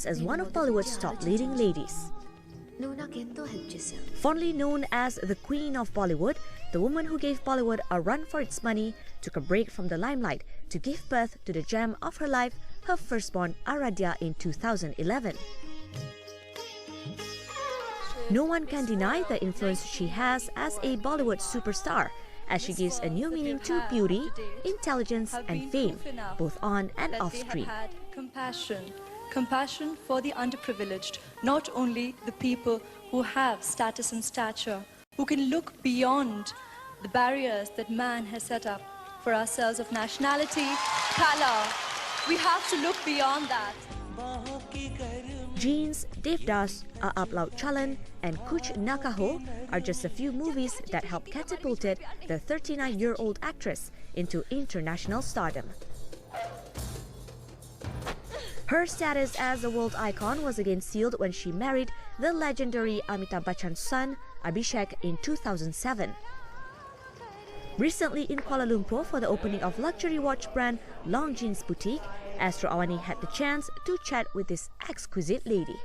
as one of Bollywood's top leading ladies. Fondly known as the Queen of Bollywood, the woman who gave Bollywood a run for its money took a break from the limelight to give birth to the gem of her life, her firstborn Aradhya, in 2011. No one can deny the influence she has as a Bollywood superstar, as she gives a new meaning to beauty, intelligence and fame, both on and off screen. Compassion for the underprivileged, not only the people who have status and stature, who can look beyond the barriers that man has set up for ourselves of nationality, color. We have to look beyond that. Jeans, Devdas, A Upload Chalan and Kuch Na Kaho are just a few movies that helped catapulted the 39-year-old actress into international stardom. Her status as a world icon was again sealed when she married the legendary Amitabh Bachchan's son, Abhishek, in 2007. Recently in Kuala Lumpur for the opening of luxury watch brand Longines Boutique, Astro Awani had the chance to chat with this exquisite lady.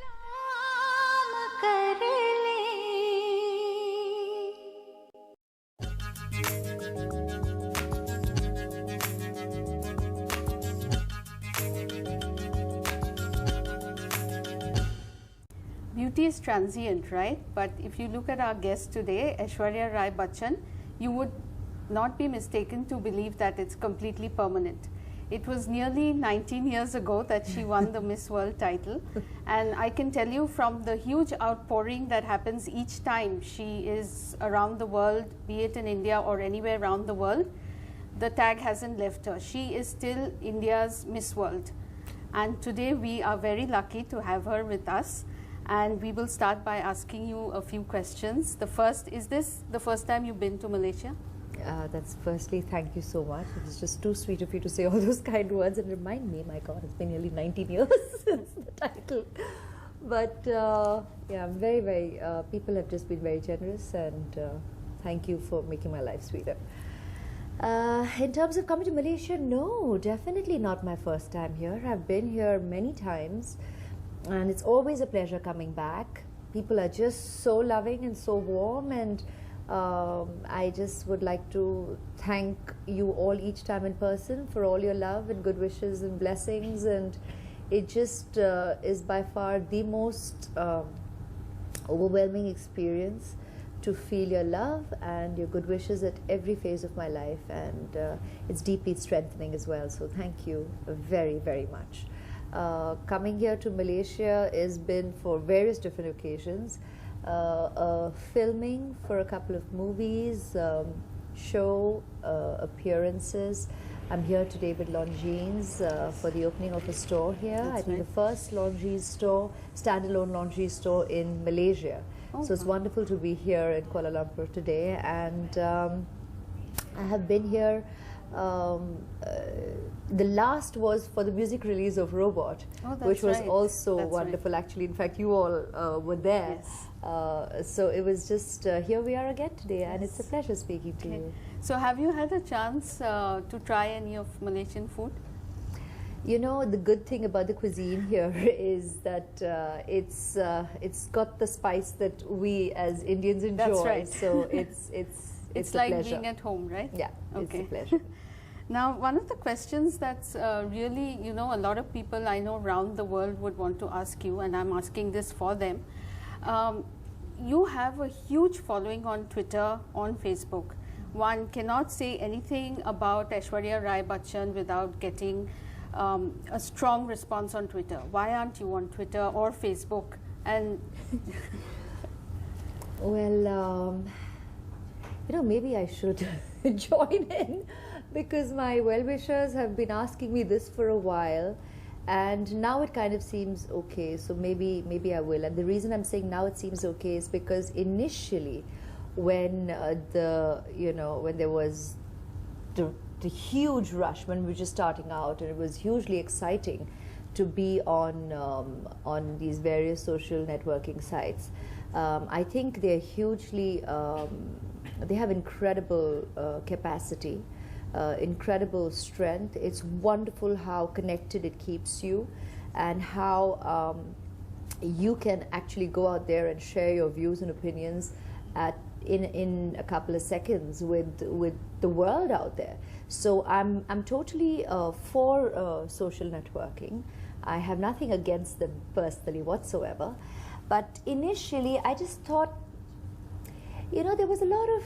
Beauty is transient, right? But if you look at our guest today, Aishwarya Rai Bachchan, you would not be mistaken to believe that it's completely permanent. It was nearly 19 years ago that she won the Miss World title, and I can tell you from the huge outpouring that happens each time she is around the world, be it in India or anywhere around the world, the tag hasn't left her. She is still India's Miss World, and today we are very lucky to have her with us. And we will start by asking you a few questions. The first, is this the first time you've been to Malaysia? That's firstly, thank you so much. It was just too sweet of you to say all those kind words and remind me, my God, it's been nearly 19 years since the title. But yeah, I'm very, people have just been very generous, and thank you for making my life sweeter. In terms of coming to Malaysia, no, definitely not my first time here. I've been here many times. And it's always a pleasure coming back. People are just so loving and so warm, and I just would like to thank you all each time in person for all your love and good wishes and blessings, and it just is by far the most overwhelming experience to feel your love and your good wishes at every phase of my life, and it's deeply strengthening as well, so thank you very, very much. Coming here to Malaysia has been for various different occasions, filming for a couple of movies, show appearances. I'm here today with Longines for the opening of a store here. That's I think right. the first lingerie store, standalone lingerie store in Malaysia. Oh, so it's wonderful to be here in Kuala Lumpur today, and I have been here. The last was for the music release of Robot, which was also wonderful. Actually, in fact, you all were there. Yes. So it was just, here we are again today, and it's a pleasure speaking to you. So have you had a chance to try any of Malaysian food? You know, the good thing about the cuisine here is that it's got the spice that we as Indians enjoy. That's right. So it's like a pleasure. being at home, right? Yeah, okay. it's a pleasure. Now, one of the questions that's really, you know, a lot of people I know around the world would want to ask you, and I'm asking this for them. You have a huge following on Twitter, on Facebook. One cannot say anything about Aishwarya Rai Bachchan without getting a strong response on Twitter. Why aren't you on Twitter or Facebook? And Well, you know, maybe I should join in, because my well-wishers have been asking me this for a while, and now it kind of seems okay, so maybe I will. And the reason I'm saying now it seems okay is because initially when when there was the huge rush, when we were just starting out, and it was hugely exciting to be on these various social networking sites. I think they're hugely they have incredible capacity, incredible strength. It's wonderful how connected it keeps you, and how you can actually go out there and share your views and opinions in a couple of seconds with the world out there. So I'm totally for social networking. I have nothing against them personally whatsoever. But initially, I just thought, there was a lot of,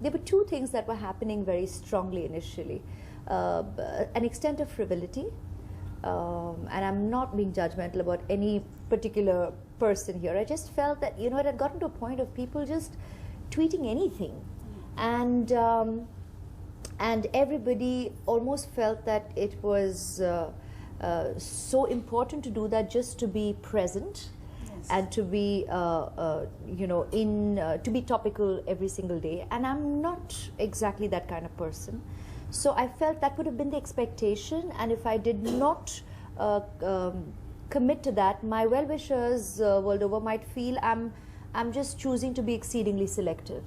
there were two things that were happening very strongly initially. An extent of frivolity, and I'm not being judgmental about any particular person here. I just felt that, it had gotten to a point of people just tweeting anything. And everybody almost felt that it was so important to do that just to be present. Yes. And to be, to be topical every single day. And I'm not exactly that kind of person. So I felt that would have been the expectation, and if I did not commit to that, my well-wishers world over might feel I'm just choosing to be exceedingly selective.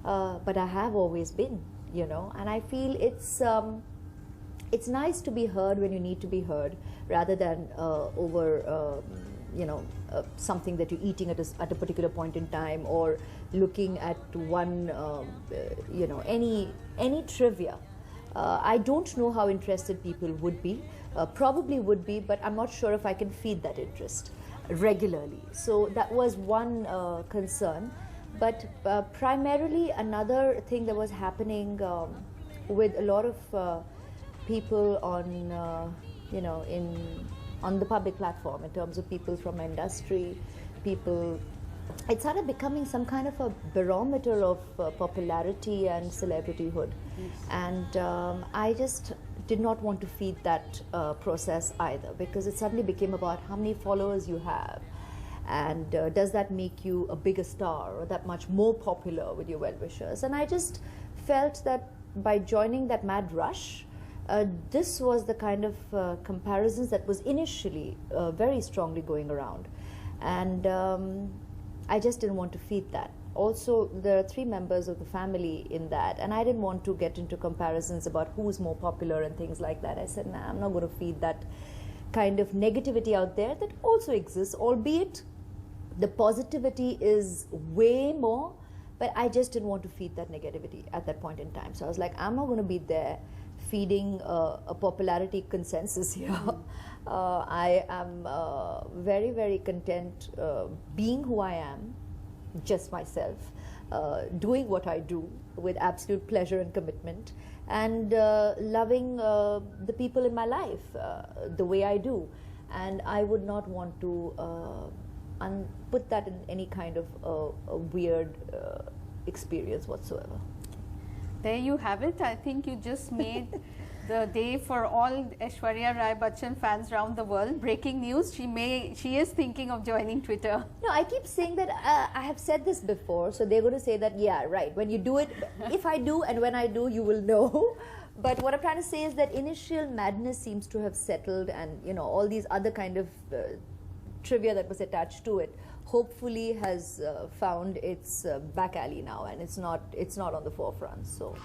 But I have always been, and I feel it's nice to be heard when you need to be heard, rather than over something that you're eating at a particular point in time, or looking at one, any trivia. I don't know how interested people would be, probably would be, but I'm not sure if I can feed that interest regularly. So that was one concern. But primarily another thing that was happening with a lot of people on, on the public platform, in terms of people from industry, people, it started becoming some kind of a barometer of popularity and celebrityhood. Yes. And I just did not want to feed that process either, because it suddenly became about how many followers you have, and does that make you a bigger star or that much more popular with your well-wishers. And I just felt that by joining that mad rush, this was the kind of comparisons that was initially very strongly going around. And I just didn't want to feed that. Also, there are 3 members of the family in that, and I didn't want to get into comparisons about who's more popular and things like that. I said, nah, I'm not going to feed that kind of negativity out there that also exists, albeit the positivity is way more, but I just didn't want to feed that negativity at that point in time. So I was like, I'm not going to be there feeding a popularity consensus here. I am very, very content being who I am, just myself, doing what I do with absolute pleasure and commitment, and loving the people in my life the way I do. And I would not want to put that in any kind of a weird experience whatsoever. There you have it. I think you just made the day for all Aishwarya Rai Bachchan fans around the world. Breaking news, she is thinking of joining Twitter. No, I keep saying that I have said this before, so they're going to say that, yeah, right, when you do it, if I do and when I do, you will know. But what I'm trying to say is that initial madness seems to have settled, and all these other kind of trivia that was attached to it hopefully has found its back alley now, and it's not on the forefront. So.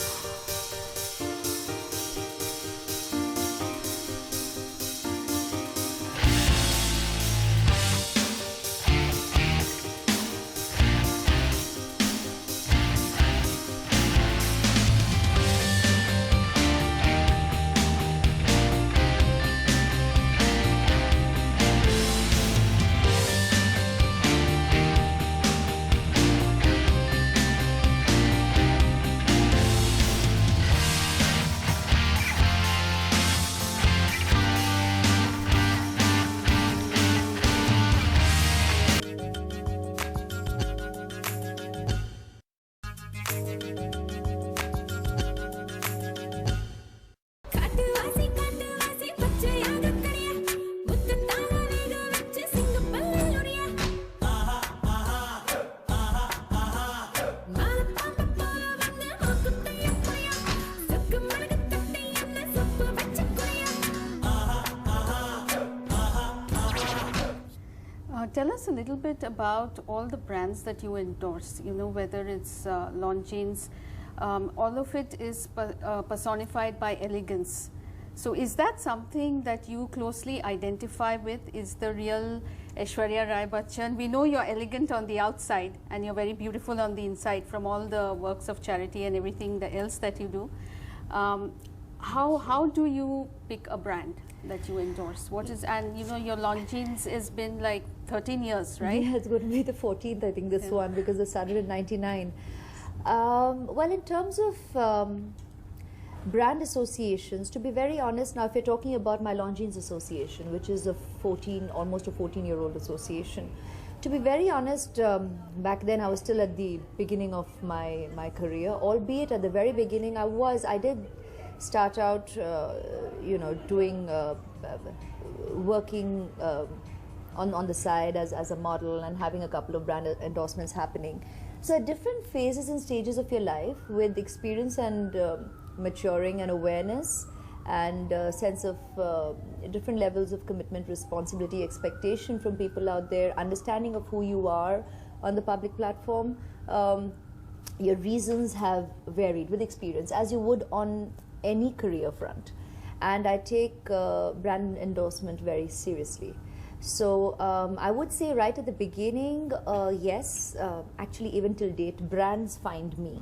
Tell us a little bit about all the brands that you endorse, whether it's Longines, all of it is personified by elegance. So is that something that you closely identify with? Is the real Aishwarya Rai Bachchan? We know you're elegant on the outside and you're very beautiful on the inside from all the works of charity and everything else that you do. How do you pick a brand that you endorse? What is, and you know, your Longines has been like 13 years, right? Yeah, it's going to be the 14th, I think, this one, because it started in 99. Well, in terms of brand associations, to be very honest, now if you're talking about my Longines Association, which is a almost a 14-year-old association, to be very honest, back then I was still at the beginning of my career, albeit at the very beginning I did start out, you know, doing, working on the side as a model and having a couple of brand endorsements happening. So at different phases and stages of your life, with experience and maturing and awareness and sense of different levels of commitment, responsibility, expectation from people out there, understanding of who you are on the public platform, your reasons have varied with experience, as you would on any career front. And I take brand endorsement very seriously. So I would say right at the beginning, yes, actually even till date, brands find me.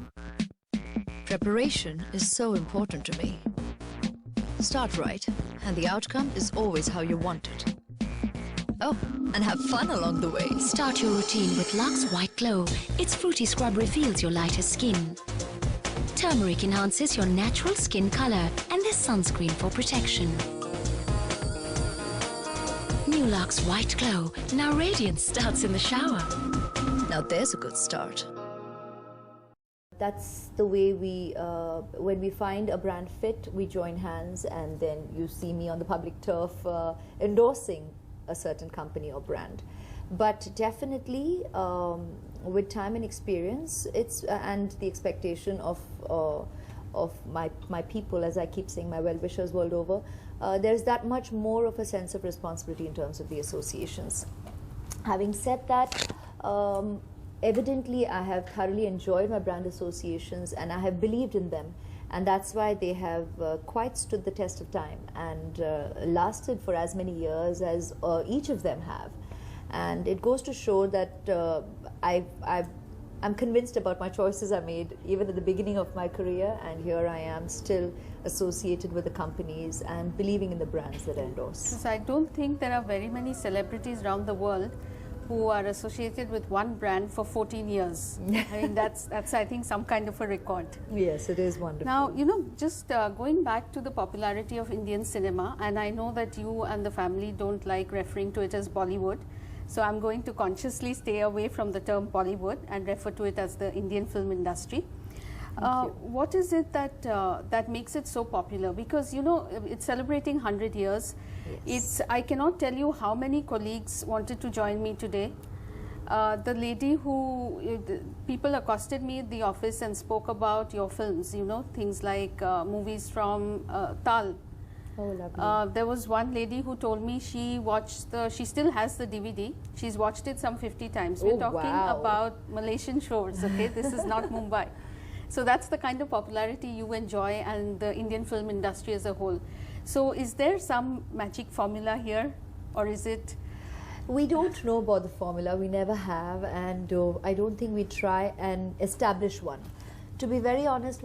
Preparation is so important to me. Start right, and the outcome is always how you want it. Oh, and have fun along the way. Start your routine with Lux White Glow. Its fruity scrub reveals your lighter skin. Turmeric enhances your natural skin color, and there's sunscreen for protection. New Lux White Glow. Now radiance starts in the shower. Now there's a good start. That's the way we, when we find a brand fit, we join hands, and then you see me on the public turf endorsing a certain company or brand. But definitely, with time and experience, and the expectation of my people, as I keep saying, my well-wishers world over, there's that much more of a sense of responsibility in terms of the associations. Having said that, evidently I have thoroughly enjoyed my brand associations, and I have believed in them, and that's why they have quite stood the test of time and lasted for as many years as each of them have. And it goes to show that I'm convinced about my choices I made even at the beginning of my career, and here I am still associated with the companies and believing in the brands that I endorse. So I don't think there are very many celebrities around the world who are associated with one brand for 14 years. I mean, that's I think some kind of a record. Yes, it is wonderful. Now, you know, just going back to the popularity of Indian cinema, and I know that you and the family don't like referring to it as Bollywood, so I'm going to consciously stay away from the term Bollywood and refer to it as the Indian film industry. What is it that that makes it so popular? Because, you know, it's celebrating 100 years. Yes. I cannot tell you how many colleagues wanted to join me today. The lady who, people accosted me at the office and spoke about your films, you know, things like movies from Tal. Oh, lovely. There was one lady who told me she watched she still has the DVD. She's watched it some 50 times. We're talking about Malaysian shores, okay? This is not Mumbai. So that's the kind of popularity you enjoy, and the Indian film industry as a whole. So is there some magic formula here, or is it? We don't know about the formula, we never have, and I don't think we try and establish one. To be very honest,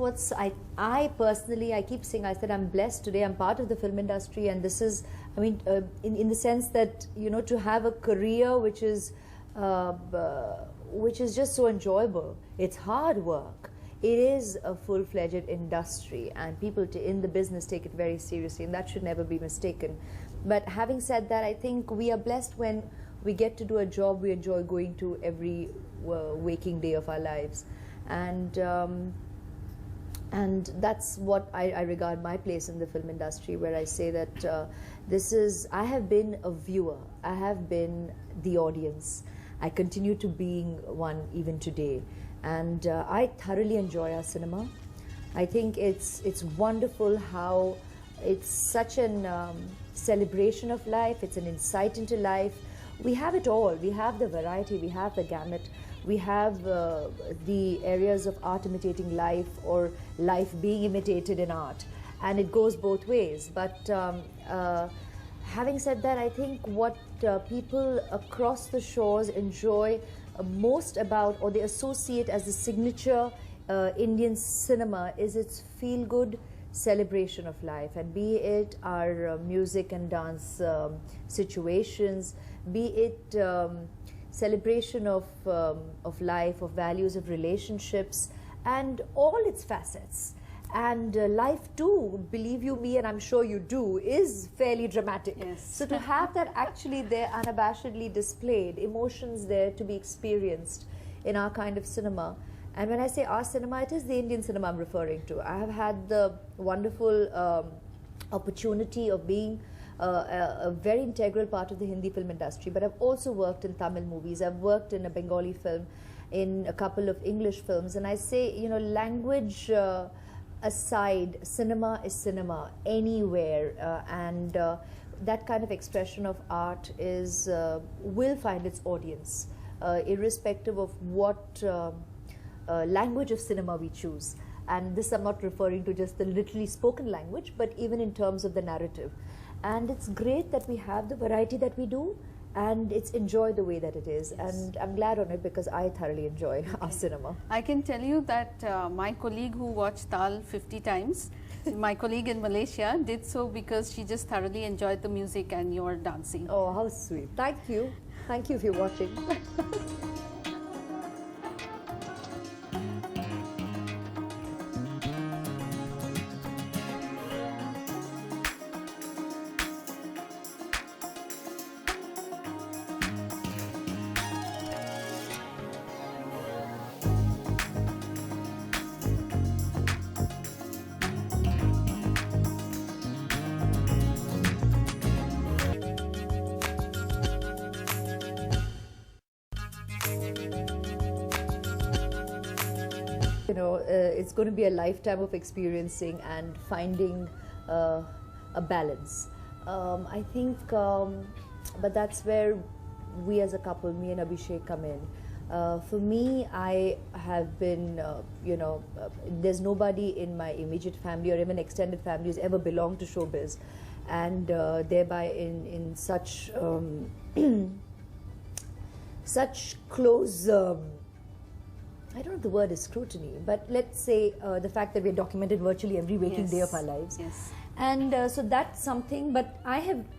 I personally, I keep saying, I said I'm blessed today, I'm part of the film industry, and this is, I mean, in the sense that, you know, to have a career which is just so enjoyable. It's hard work. It is a full-fledged industry, and people in the business take it very seriously, and that should never be mistaken. But having said that, I think we are blessed when we get to do a job we enjoy going to every waking day of our lives. And that's what I regard my place in the film industry, where I say that I have been a viewer, I have been the audience, I continue to being one even today. And I thoroughly enjoy our cinema. I think it's wonderful how it's such an celebration of life, it's an insight into life. We have it all. We have the variety, we have the gamut, we have the areas of art imitating life, or life being imitated in art. and it goes both ways. But having said that, I think what people across the shores enjoy most about, or they associate as the signature Indian cinema, is its feel-good celebration of life, and be it our music and dance situations, be it celebration of life, of values, of relationships, and all its facets. And life too, believe you me, and I'm sure you do, is fairly dramatic. Yes. So to have that actually there unabashedly displayed, emotions there to be experienced in our kind of cinema. And when I say our cinema, it is the Indian cinema I'm referring to. I have had the wonderful opportunity of being a very integral part of the Hindi film industry, but I've also worked in Tamil movies. I've worked in a Bengali film, in a couple of English films, and I say, you know, language aside, cinema is cinema anywhere, and that kind of expression of art is will find its audience, irrespective of what language of cinema we choose. And this, I'm not referring to just the literally spoken language, but even in terms of the narrative. And it's great that we have the variety that we do, and it's enjoyed the way that it is. Yes. And I'm glad on it because I thoroughly enjoy our cinema. I can tell you that my colleague who watched Tal 50 times, my colleague in Malaysia, did so because she just thoroughly enjoyed the music and your dancing. Oh, how sweet. Thank you. Thank you if you're watching. You know, it's going to be a lifetime of experiencing and finding a balance. I think, but that's where we as a couple, me and Abhishek, come in. For me, I have been, you know, there's nobody in my immediate family or even extended family who's ever belonged to showbiz, and thereby in such such close. I don't know if the word is scrutiny, but let's say the fact that we're documented virtually every waking day of our lives. Yes. And so that's something, but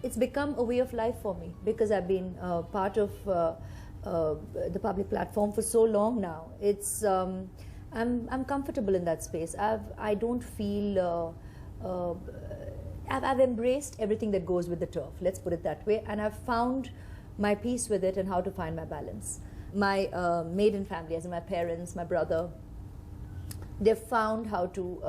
it's become a way of life for me because I've been part of the public platform for so long now. It's, I'm comfortable in that space. I don't feel, I've embraced everything that goes with the turf, let's put it that way, and I've found my peace with it and how to find my balance. My maiden family, as in my parents, my brother, they've found how to,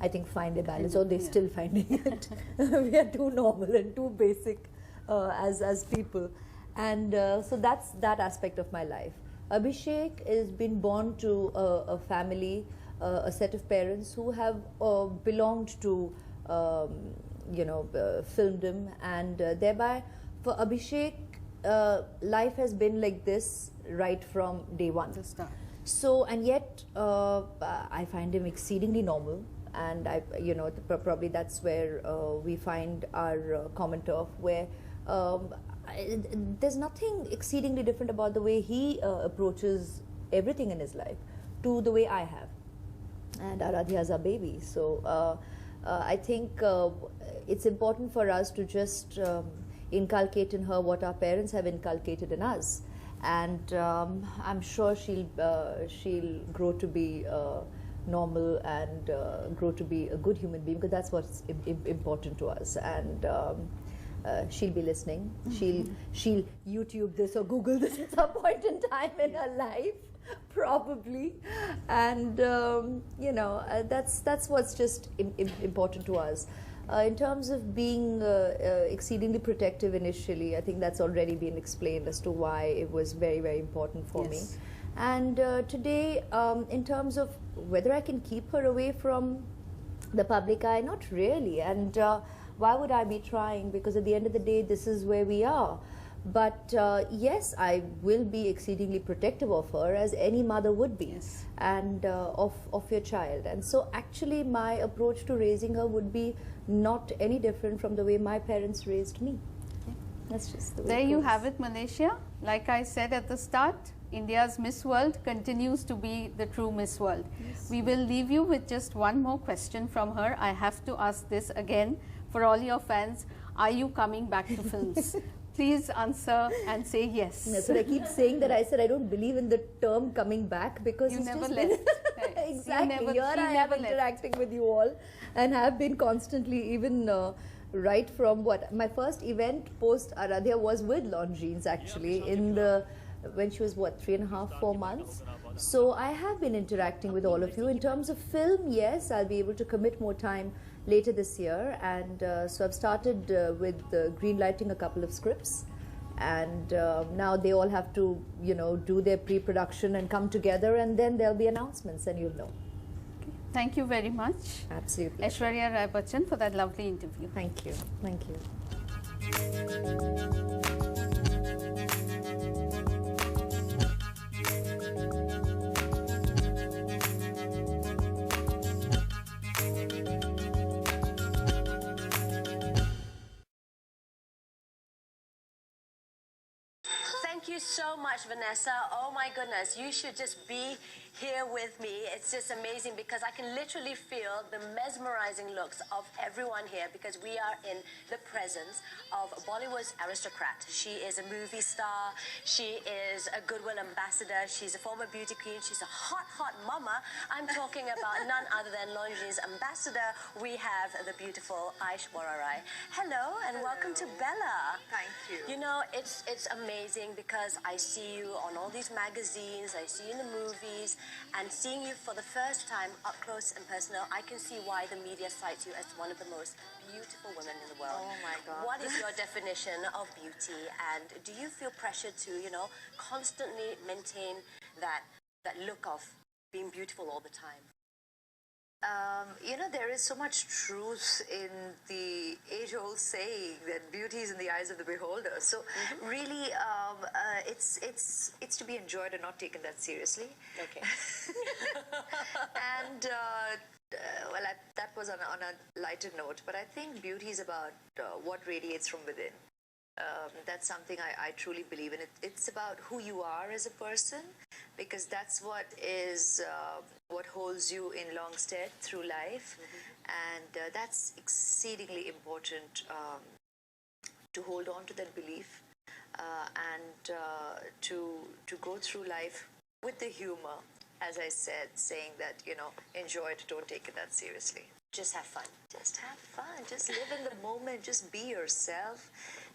I think, find a balance, or they're still finding it. We are too normal and too basic as people. And so that's that aspect of my life. Abhishek has been born to a family, a set of parents who have belonged to, you know, filmdom, and thereby for Abhishek, life has been like this right from day one. The start. So, and yet I find him exceedingly normal, and you know, probably that's where we find our common turf, where there's nothing exceedingly different about the way he approaches everything in his life to the way I have. And Aradhya is our baby, so I think it's important for us to just inculcate in her what our parents have inculcated in us, and I'm sure she'll grow to be normal and grow to be a good human being, because that's what's important to us. And she'll be listening. She'll YouTube this or Google this at some point in time in her life, probably, and you know, that's what's just important to us. In terms of being exceedingly protective initially, I think that's already been explained as to why it was very, very important for me. And today, in terms of whether I can keep her away from the public eye, not really. And why would I be trying? Because at the end of the day, this is where we are. But yes, I will be exceedingly protective of her, as any mother would be, Yes. and of your child. And so actually my approach to raising her would be not any different from the way my parents raised me. That's just the way There it you goes. have it, Malaysia. Like I said at the start, India's Miss World continues to be the true Miss World. We will leave you with just one more question from her. I have to ask this again for all your fans. Are you coming back to films? Please answer and say yes. That's what I keep saying, that I said I don't believe in the term coming back, because You it's never just left. been Right. You exactly. never- Here she I am never left. interacting with you all, and have been constantly, even right from what my first event post Aradhya was with Longines, actually, in the when she was what, 3.5, 4 months. So I have been interacting with all of you. In terms of film, yes, I'll be able to commit more time later this year, and so I've started with green lighting a couple of scripts, and now they all have to, you know, do their pre-production and come together, and then there'll be announcements, and you'll know. Thank you very much, Absolutely. Aishwarya Rai Bachchan, for that lovely interview. Thank you. Thank you. Thank you so much, Vanessa. Oh my goodness, you should just be here with me. It's just amazing because I can literally feel the mesmerizing looks of everyone here, because we are in the presence of Bollywood's aristocrat. She is a movie star. She is a goodwill ambassador. She's a former beauty queen. She's a hot, hot mama. I'm talking about none other than Longines ambassador. We have the beautiful Aishwarya Rai. Hello and welcome to Bella. Thank you. You know, it's amazing because I see you on all these magazines, I see you in the movies, and seeing you for the first time up close and personal, I can see why the media cites you as one of the most beautiful women in the world. Oh my God. What is your definition of beauty, and do you feel pressure to, you know, constantly maintain that look of being beautiful all the time? You know, there is so much truth in the age-old saying that beauty is in the eyes of the beholder. So really, it's to be enjoyed and not taken that seriously. Okay. And well, that was on a lighter note. But I think beauty is about what radiates from within. That's something I truly believe in. It's about who you are as a person, because that's what is what holds you in long stead through life, and that's exceedingly important to hold on to that belief and to go through life with the humor, as I said, saying that, you know, enjoy it, don't take it that seriously. Just have fun. Just have fun. Just live in the moment. Just be yourself,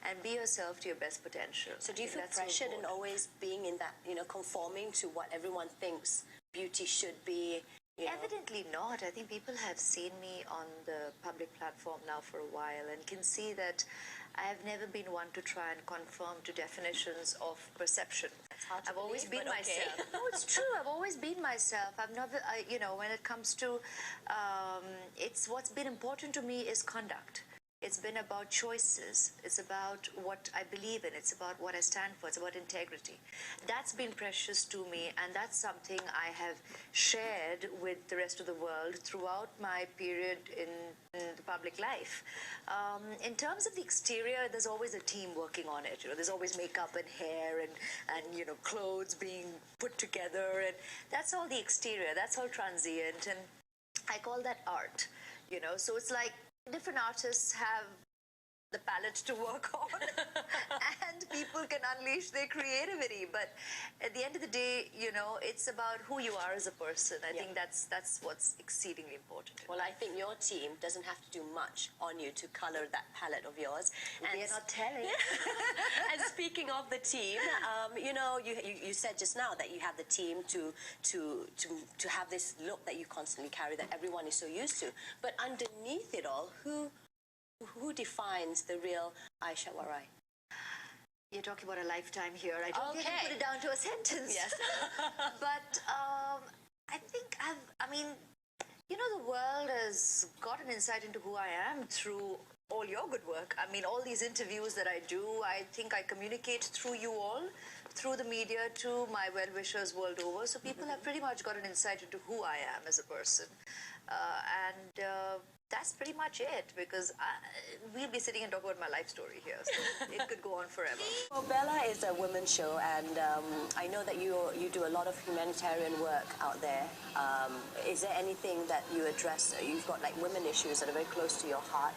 and be yourself to your best potential. So do you I feel think that's so pressured in important. always being in that, you know, conforming to what everyone thinks beauty should be? You know? Evidently not. I think people have seen me on the public platform now for a while and can see that I have never been one to try and conform to definitions of perception. hard to I've always believe, been but okay. myself. No, it's true. I've always been myself. I've never, you know, when it comes to, it's what's been important to me is conduct. It's been about choices. It's about what I believe in. It's about what I stand for. It's about integrity. That's been precious to me, and that's something I have shared with the rest of the world throughout my period in the public life. In terms of the exterior, there's always a team working on it. You know, there's always makeup and hair and you know, clothes being put together, and that's all the exterior. That's all transient, and I call that art. You know, so it's like different artists have the palette to work on and people can unleash their creativity, but at the end of the day, you know, it's about who you are as a person. I think that's what's exceedingly important. Well, I think your team doesn't have to do much on you to color that palette of yours. We are not telling. And speaking of the team, you know, you said just now that you have the team to have this look that you constantly carry, that everyone is so used to. But underneath it all, who defines the real Aishwarya Rai? You're talking about a lifetime here. I don't think I Okay. can put it down to a sentence. Yes. But I think I mean, you know, the world has got an insight into who I am through all your good work. I mean, all these interviews that I do, I think I communicate through you all, through the media to my well-wishers world over. So people have pretty much got an insight into who I am as a person. And that's pretty much it, because we'll be sitting and talking about my life story here. So it could go on forever. Well, Bella is a women's show, and I know that you do a lot of humanitarian work out there. Is there anything that you address? You've got like women issues that are very close to your heart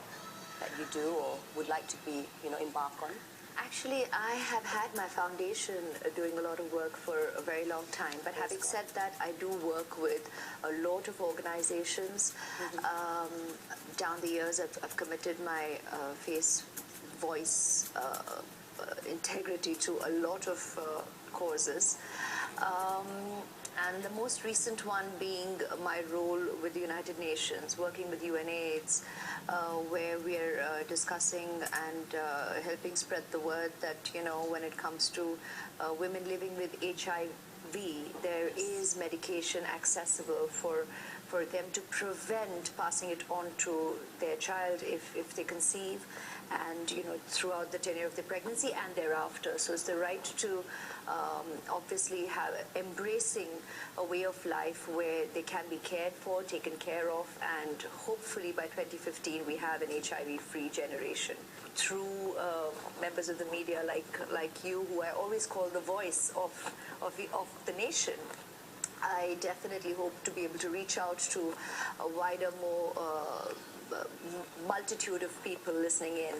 that you do or would like to be, embark on? Actually, I have had my foundation doing a lot of work for a very long time. But having said that, I do work with a lot of organizations. Down the years, I've committed my face, voice, integrity to a lot of causes. And the most recent one being my role with the United Nations, working with UNAIDS, where we're discussing and helping spread the word that, when it comes to women living with HIV, there is medication accessible for them to prevent passing it on to their child if they conceive, and throughout the tenure of the pregnancy and thereafter. So it's the right to obviously have embracing a way of life where they can be cared for, taken care of, and hopefully by 2015 we have an HIV-free generation. Through members of the media like you, who I always call the voice of the nation, I definitely hope to be able to reach out to a wider, more multitude of people listening in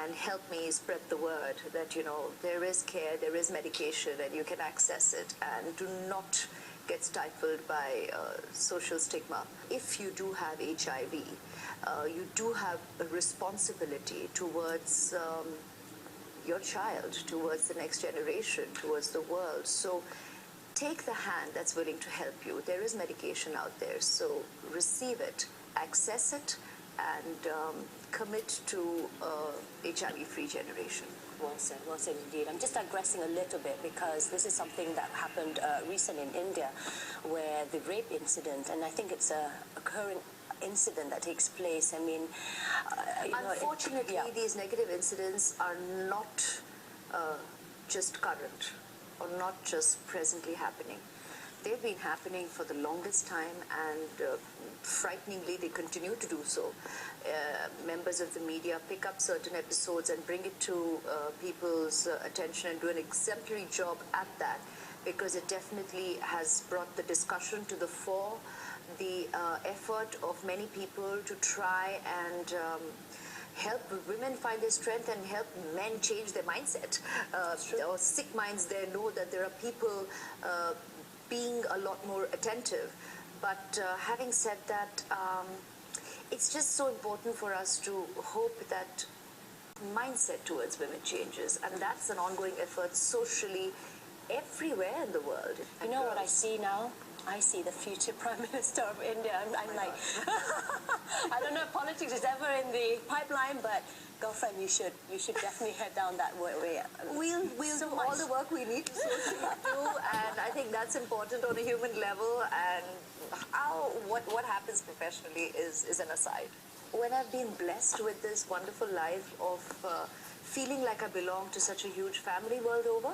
and help me spread the word that, there is care, there is medication, and you can access it, and do not get stifled by social stigma. If you do have HIV, you do have a responsibility towards your child, towards the next generation, towards the world. So take the hand that's willing to help you. There is medication out there, so receive it, access it, and commit to HIV-free generation. Well said indeed. I'm just digressing a little bit because this is something that happened recently in India, where the rape incident, and I think it's a current incident that takes place. I mean, unfortunately, these negative incidents are not just current or not just presently happening. They've been happening for the longest time, and frighteningly they continue to do so. Members of the media pick up certain episodes and bring it to people's attention and do an exemplary job at that, because it definitely has brought the discussion to the fore, the effort of many people to try and help women find their strength and help men change their mindset. Or sick minds there know that there are people being a lot more attentive. But having said that, it's just so important for us to hope that mindset towards women changes, and that's an ongoing effort socially everywhere in the world. You know what I see now? I see the future Prime Minister of India. I'm like, I don't know if politics is ever in the pipeline, but girlfriend, you should definitely head down that way. We'll do all the work we need to socially do, and I think that's important on a human level. And what happens professionally is an aside. When I've been blessed with this wonderful life of feeling like I belong to such a huge family world over,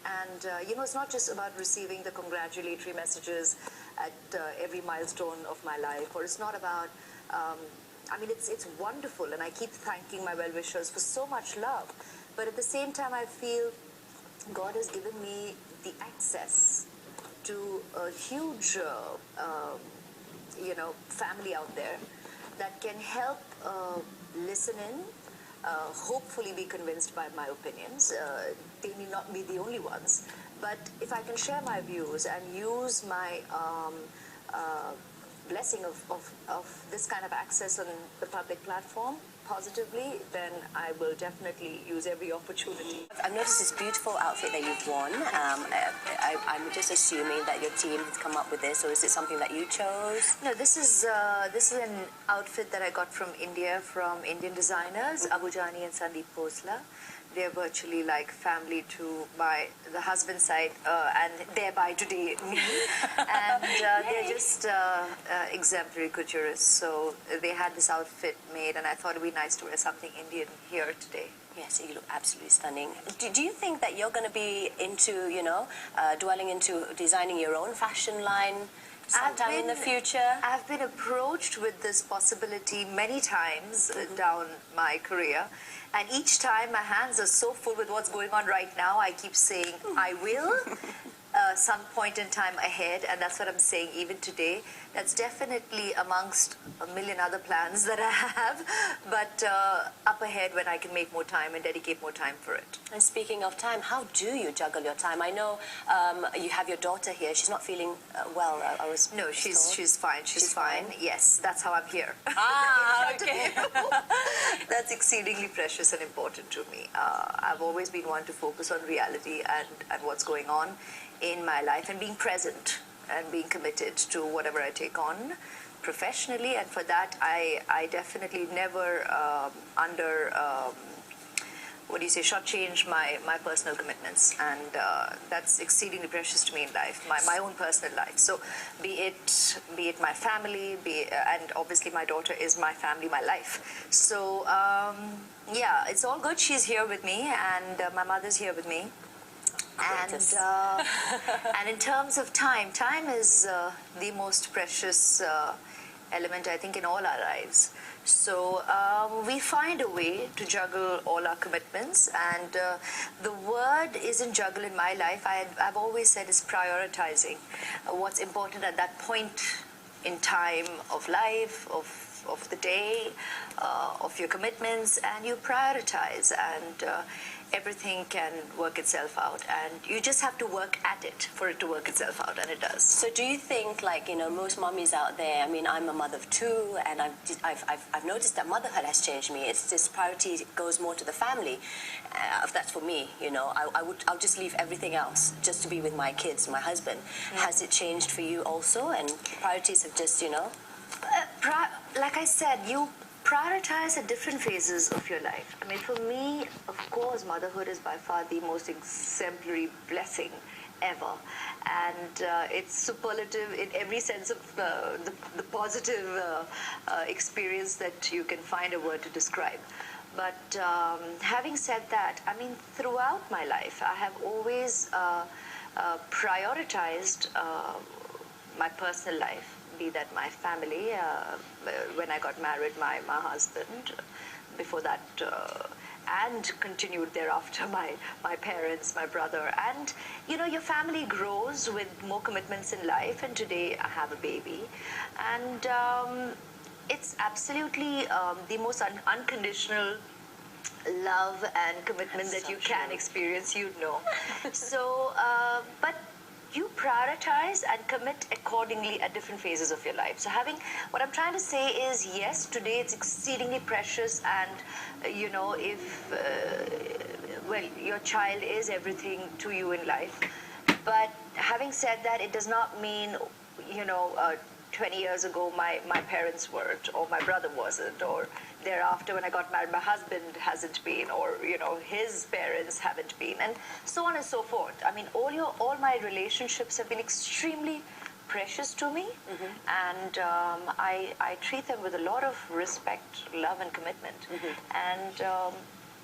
and it's not just about receiving the congratulatory messages at every milestone of my life, or it's not about it's wonderful, and I keep thanking my well-wishers for so much love, but at the same time I feel God has given me the access to a huge family out there that can help listen in, hopefully be convinced by my opinions. They may not be the only ones, but if I can share my views and use my blessing of this kind of access on the public platform positively, then I will definitely use every opportunity. I've noticed this beautiful outfit that you've worn. I'm just assuming that your team has come up with this, or is it something that you chose? No, this is an outfit that I got from India, from Indian designers, Abu Jani and Sandeep Khosla. they're virtually like family to the husband side, and thereby today me. And they're just exemplary couturiers. So they had this outfit made, and I thought it'd be nice to wear something Indian here today. Yes, you look absolutely stunning. Do you think that you're going to be into, dwelling into designing your own fashion line sometime in the future? I've been approached with this possibility many times down my career. And each time my hands are so full with what's going on right now, I keep saying, I will. Some point in time ahead, and that's what I'm saying even today. That's definitely amongst a million other plans that I have, but up ahead when I can make more time and dedicate more time for it. And speaking of time, how do you juggle your time? I know you have your daughter here. She's not feeling well. No, she's fine. She's fine. Yes, that's how I'm here. Ah, okay. That's exceedingly precious and important to me. I've always been one to focus on reality and what's going on in my life, and being present and being committed to whatever I take on professionally. And for that, I definitely never shortchange my personal commitments, and that's exceedingly precious to me in life, my own personal life. So be it my family, and obviously my daughter is my family, my life. So yeah, it's all good. She's here with me, and my mother's here with me. And in terms of time is the most precious element, I think, in all our lives. So we find a way to juggle all our commitments, and the word isn't juggle in my life. I've always said it's prioritizing what's important at that point in time of life, of the day, of your commitments, and you prioritize, and everything can work itself out, and you just have to work at it for it to work itself out, and it does. So do you think, most mommies out there, I mean, I'm a mother of two, and I've noticed that motherhood has changed me. It's this priority goes more to the family. If that's for me, I'll just leave everything else just to be with my kids, my husband. Yeah. Has it changed for you also, and priorities have just, like I said, you prioritize at different phases of your life. I mean, for me, of course, motherhood is by far the most exemplary blessing ever, and it's superlative in every sense of the positive experience that you can find a word to describe. But having said that, I mean, throughout my life, I have always prioritized my personal life, be that my family, when I got married, my husband, before that, and continued thereafter, my parents, my brother. And, your family grows with more commitments in life, and today I have a baby. And it's absolutely the most unconditional love and commitment that you can experience, So, but you prioritize and commit accordingly at different phases of your life. So what I'm trying to say is, yes, today it's exceedingly precious, and if your child is everything to you in life. But having said that, it does not mean 20 years ago my parents weren't, or my brother wasn't, or thereafter when I got married my husband hasn't been, or his parents haven't been, and so on and so forth. I mean, all my relationships have been extremely precious to me, and I treat them with a lot of respect, love, and commitment. And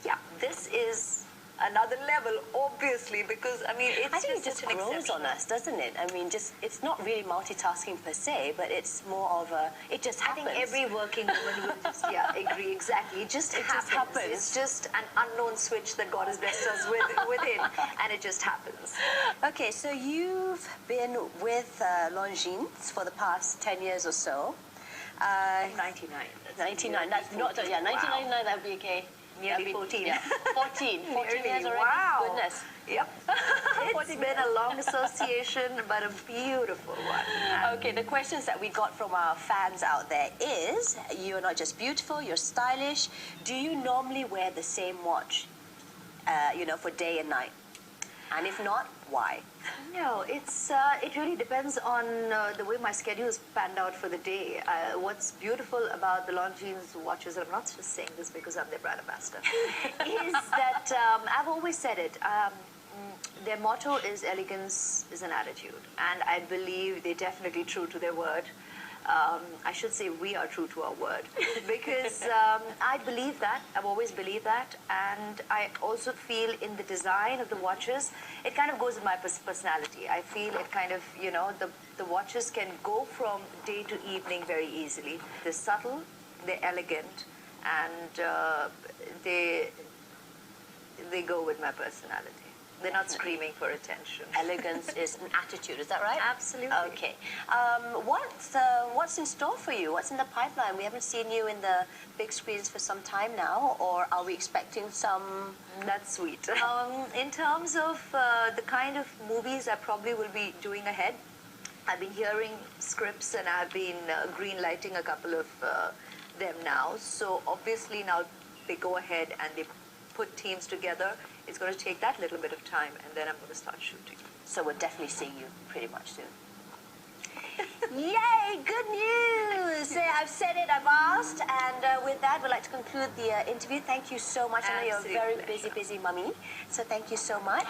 yeah, this is another level, obviously, because I mean, I think it just grows on us, doesn't it? I mean, it's not really multitasking per se, but it's more of it just happens. I think every working woman would just, agree, exactly. It just happens. It's just an unknown switch that God has blessed us within, and it just happens. Okay, so you've been with Longines for the past 10 years or so. 99. 99. That's not, 1999. That'd be okay. Nearly 14. 14 years already. Wow. Goodness. Yep. It's been a long association, but a beautiful one. Okay, the questions that we got from our fans out there is, you're not just beautiful, you're stylish. Do you normally wear the same watch, for day and night? And if not, why? No, it really depends on the way my schedule is planned out for the day. What's beautiful about the Longines watches, and I'm not just saying this because I'm their brand ambassador, is that I've always said it. Their motto is elegance is an attitude, and I believe they're definitely true to their word. I should say we are true to our word because I believe that. I've always believed that, and I also feel in the design of the watches, it kind of goes with my personality. I feel it kind of, you know, the watches can go from day to evening very easily. They're subtle, they're elegant, and they go with my personality. They're not screaming for attention. Elegance is an attitude, is that right? Absolutely. Okay. What's in store for you? What's in the pipeline? We haven't seen you in the big screens for some time now, or are we expecting some? That's sweet. In terms of the kind of movies I probably will be doing ahead, I've been hearing scripts and I've been green-lighting a couple of them now. So obviously now they go ahead and they put teams together. It's going to take that little bit of time, and then I'm going to start shooting. So we'll definitely see you pretty much soon. Yay! Good news! I've said it, I've asked, and with that, we'd like to conclude the interview. Thank you so much. I know you're a very busy mummy, so thank you so much.